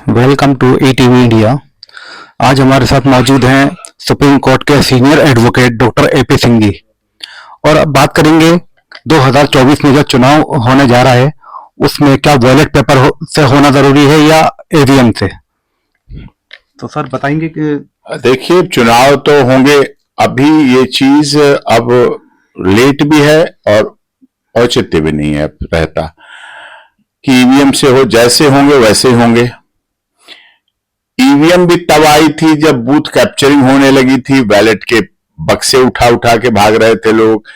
Welcome to ETV India. आज हमारे साथ मौजूद हैं सुप्रीम कोर्ट के senior advocate doctor AP Singh ji, और अब बात करेंगे 2024 में जो चुनाव होने जा रहा है उसमें क्या बैलेट पेपर से होना जरूरी है या ईवीएम से। तो सर बताएंगे कि देखिए, चुनाव तो होंगे, अभी ये चीज अब लेट भी है और औचित्य भी नहीं है रहता कि ईवीएम से हो। जैसे होंगे वैसे ही होंगे। ईवीएम भी तब आई थी जब बूथ कैप्चरिंग होने लगी थी, बैलेट के बक्से उठा उठा के भाग रहे थे लोग।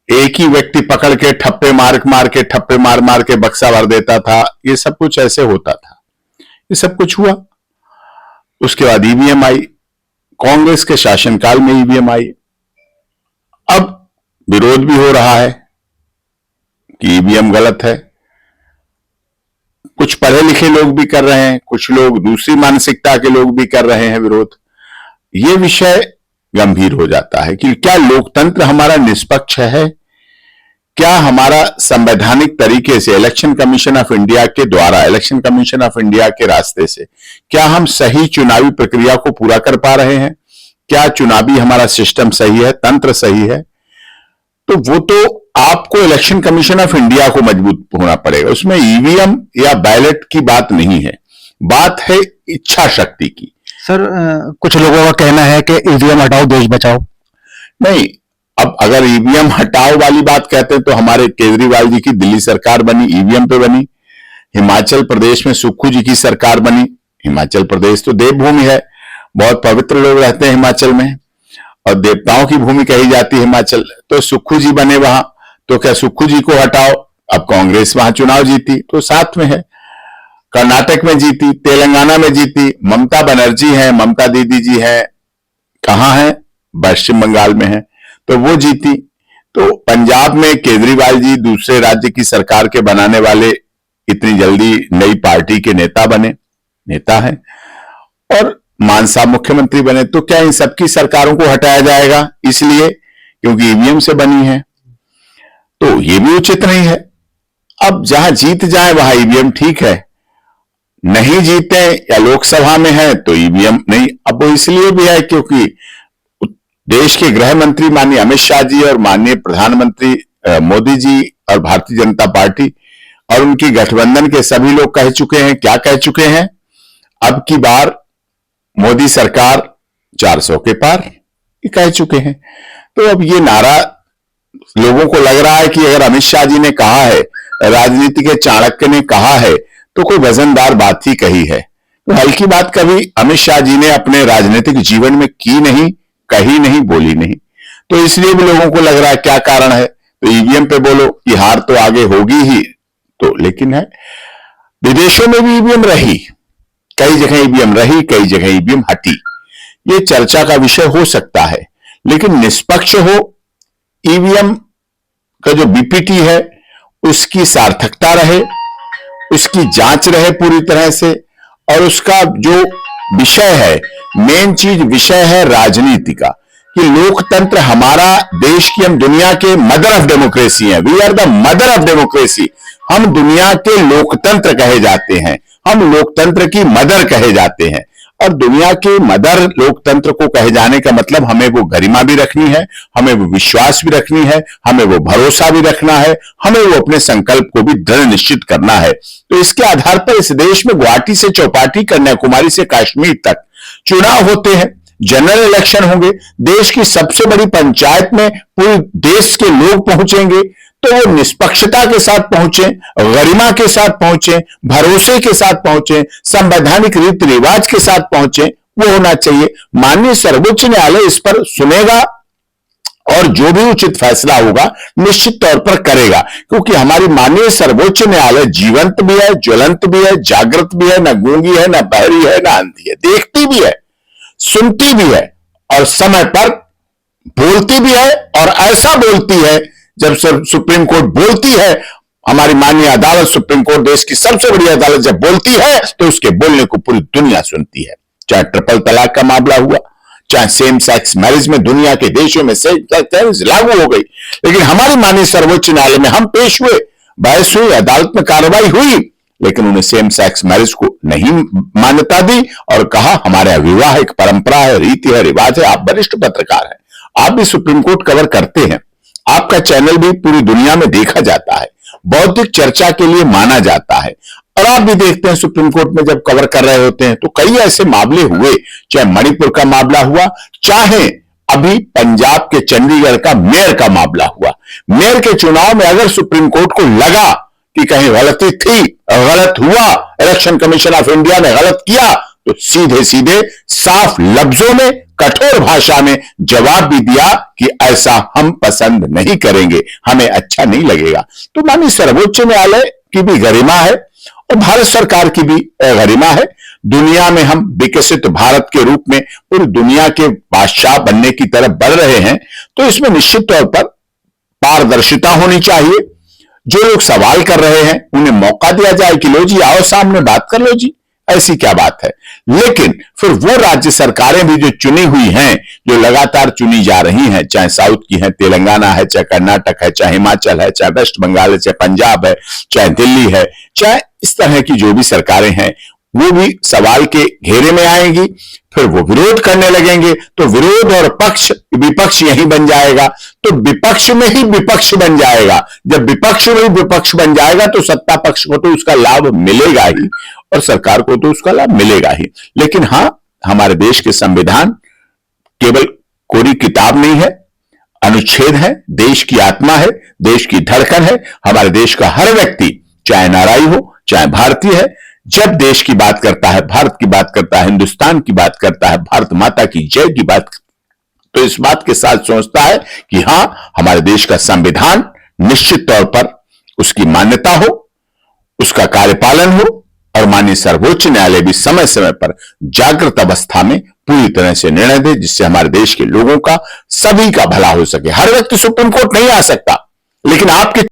एक ही व्यक्ति पकड़ के ठप्पे मार के बक्सा भर देता था। ये सब कुछ ऐसे होता था, ये सब कुछ हुआ। उसके बाद ईवीएम आई, कांग्रेस के शासनकाल में ईवीएम आई। अब विरोध भी हो रहा है कि ईवीएम गलत है। कुछ पढ़े लिखे लोग भी कर रहे हैं, कुछ लोग दूसरी मानसिकता के लोग भी कर रहे हैं विरोध। ये विषय गंभीर हो जाता है कि क्या लोकतंत्र हमारा निष्पक्ष है? क्या हमारा संवैधानिक तरीके से इलेक्शन कमीशन ऑफ इंडिया के द्वारा, इलेक्शन कमीशन ऑफ इंडिया के रास्ते से क्या हम सही चुनावी प्रक्रिया को पूरा कर पा रहे हैं? क्या चुनावी हमारा सिस्टम सही है, तंत्र सही है? तो वो तो आपको इलेक्शन कमीशन ऑफ इंडिया को मजबूत होना पड़ेगा। उसमें ईवीएम या बैलेट की बात नहीं है, बात है इच्छा शक्ति की। सर कुछ लोगों का कहना है कि ईवीएम हटाओ देश बचाओ। नहीं, अब अगर ईवीएम हटाओ वाली बात कहते हैं तो हमारे केजरीवाल जी की दिल्ली सरकार बनी, ईवीएम पे बनी। हिमाचल प्रदेश में सुक्खू जी की सरकार बनी। हिमाचल प्रदेश तो देवभूमि है, बहुत पवित्र लोग रहते हैं हिमाचल में और देवताओं की भूमि कही जाती है हिमाचल। तो सुक्खू जी बने वहां, तो क्या सुक्खू जी को हटाओ? अब कांग्रेस वहां चुनाव जीती तो साथ में है। कर्नाटक में जीती, तेलंगाना में जीती, ममता बनर्जी है, ममता दीदी जी है, कहां है? पश्चिम बंगाल में है, तो वो जीती। तो पंजाब में केजरीवाल जी दूसरे राज्य की सरकार के बनाने वाले इतनी जल्दी नई पार्टी के नेता हैं और मान साहब मुख्यमंत्री बने। तो क्या इन सबकी सरकारों को हटाया जाएगा इसलिए क्योंकि ईवीएम से बनी है? तो ये भी उचित नहीं है। अब जहां जीत जाए वहां ईवीएम ठीक है, नहीं जीते या लोकसभा में है तो ईवीएम नहीं। अब वो इसलिए भी है क्योंकि देश के गृह मंत्री माननीय अमित शाह जी और माननीय प्रधानमंत्री मोदी जी और भारतीय जनता पार्टी और उनकी गठबंधन के सभी लोग कह चुके हैं। क्या कह चुके हैं? अब की बार मोदी सरकार 400 के पार, ये कह चुके हैं। तो अब ये नारा लोगों को लग रहा है कि अगर अमित शाह जी ने कहा है, राजनीति के चाणक्य ने कहा है, तो कोई वजनदार बात ही कही है। तो हल्की बात कभी अमित शाह जी ने अपने राजनीतिक जीवन में की नहीं, कही नहीं, बोली नहीं। तो इसलिए भी लोगों को लग रहा है क्या कारण है? तो ईवीएम पे बोलो कि हार तो आगे होगी ही। तो लेकिन है, विदेशों में भी ईवीएम रही, कई जगह ईवीएम रही, कई जगह ईवीएम हटी। ये चर्चा का विषय हो सकता है, लेकिन निष्पक्ष हो, ईवीएम का जो बीपीटी है उसकी सार्थकता रहे, उसकी जांच रहे पूरी तरह से, और उसका जो विषय है, मेन चीज विषय है राजनीति का कि लोकतंत्र हमारा देश की, हम दुनिया के मदर ऑफ डेमोक्रेसी हैं। We are the mother of democracy. हम दुनिया के लोकतंत्र कहे जाते हैं, हम लोकतंत्र की मदर कहे जाते हैं। और दुनिया के मदर लोकतंत्र को कहे जाने का मतलब हमें वो गरिमा भी रखनी है, हमें वो विश्वास भी रखनी है, हमें वो भरोसा भी रखना है, हमें वो अपने संकल्प को भी दृढ़ निश्चित करना है। तो इसके आधार पर इस देश में गुवाहाटी से चौपाटी, कन्याकुमारी से कश्मीर तक चुनाव होते हैं, जनरल इलेक्शन होंगे, देश की सबसे बड़ी पंचायत में पूरे देश के लोग पहुंचेंगे। तो वो निष्पक्षता के साथ पहुंचे, गरिमा के साथ पहुंचे, भरोसे के साथ पहुंचे, संवैधानिक रीति रिवाज के साथ पहुंचे, वो होना चाहिए। माननीय सर्वोच्च न्यायालय इस पर सुनेगा और जो भी उचित फैसला होगा निश्चित तौर पर करेगा, क्योंकि हमारी माननीय सर्वोच्च न्यायालय जीवंत भी है, ज्वलंत भी है, जागृत भी है, न गूंगी है, न बहरी है, न अंधी है, देखती भी है, सुनती भी है और समय पर बोलती भी है। और ऐसा बोलती है, जब सुप्रीम कोर्ट बोलती है, हमारी माननीय अदालत सुप्रीम कोर्ट देश की सबसे बड़ी अदालत जब बोलती है तो उसके बोलने को पूरी दुनिया सुनती है। चाहे ट्रिपल तलाक का मामला हुआ, चाहे सेम सेक्स मैरिज में दुनिया के देशों में सेम सेक्स मैरिज लागू हो गई, लेकिन हमारी माननीय सर्वोच्च न्यायालय में हम पेश हुए, बहस हुई, अदालत में कार्रवाई हुई, लेकिन उन्हें सेम सेक्स मैरिज को नहीं मान्यता दी और कहा हमारे विवाह एक परंपरा है, रीति है, रिवाज है। आप वरिष्ठ पत्रकार हैं, आप भी सुप्रीम कोर्ट कवर करते हैं, आपका चैनल भी पूरी दुनिया में देखा जाता है, बौद्धिक चर्चा के लिए माना जाता है, और आप भी देखते हैं सुप्रीम कोर्ट में जब कवर कर रहे होते हैं तो कई ऐसे मामले हुए, चाहे मणिपुर का मामला हुआ, चाहे अभी पंजाब के चंडीगढ़ का मेयर का मामला हुआ। मेयर के चुनाव में अगर सुप्रीम कोर्ट को लगा कि कहीं गलती थी, गलत हुआ, इलेक्शन कमीशन ऑफ इंडिया ने गलत किया, तो सीधे सीधे साफ लफ्जों में, कठोर भाषा में जवाब भी दिया कि ऐसा हम पसंद नहीं करेंगे, हमें अच्छा नहीं लगेगा। तो माननीय सर्वोच्च न्यायालय की भी गरिमा है और भारत सरकार की भी गरिमा है। दुनिया में हम विकसित भारत के रूप में पूरी दुनिया के बादशाह बनने की तरफ बढ़ रहे हैं, तो इसमें निश्चित तौर पर पारदर्शिता होनी चाहिए। जो लोग सवाल कर रहे हैं उन्हें मौका दिया जाए कि लो जी आओ सामने बात कर लो जी, ऐसी क्या बात है। लेकिन फिर वो राज्य सरकारें भी जो चुनी हुई हैं, जो लगातार चुनी जा रही हैं, चाहे साउथ की है, तेलंगाना है, चाहे कर्नाटक है, चाहे हिमाचल है, चाहे वेस्ट बंगाल है, चाहे पंजाब है, चाहे दिल्ली है, चाहे इस तरह की जो भी सरकारें हैं, वो भी सवाल के घेरे में आएंगी। फिर वो विरोध करने लगेंगे तो विरोध और पक्ष विपक्ष यही बन जाएगा, तो विपक्ष में ही विपक्ष बन जाएगा। जब विपक्ष में ही विपक्ष बन जाएगा तो सत्ता पक्ष को तो उसका लाभ मिलेगा ही और सरकार को तो उसका लाभ मिलेगा ही। लेकिन हां, हमारे देश के संविधान केवल कोरी किताब नहीं है, अनुच्छेद है, देश की आत्मा है, देश की धड़कन है। हमारे देश का हर व्यक्ति, चाहे नाराई हो चाहे भारतीय है, जब देश की बात करता है, भारत की बात करता है, हिंदुस्तान की बात करता है, भारत माता की जय की बात, तो इस बात के साथ सोचता है कि हां, हमारे देश का संविधान निश्चित तौर पर उसकी मान्यता हो, उसका कार्यपालन हो और माननीय सर्वोच्च न्यायालय भी समय समय पर जागृत अवस्था में पूरी तरह से निर्णय दे, जिससे हमारे देश के लोगों का, सभी का भला हो सके। हर व्यक्ति सुप्रीम कोर्ट नहीं आ सकता, लेकिन आपके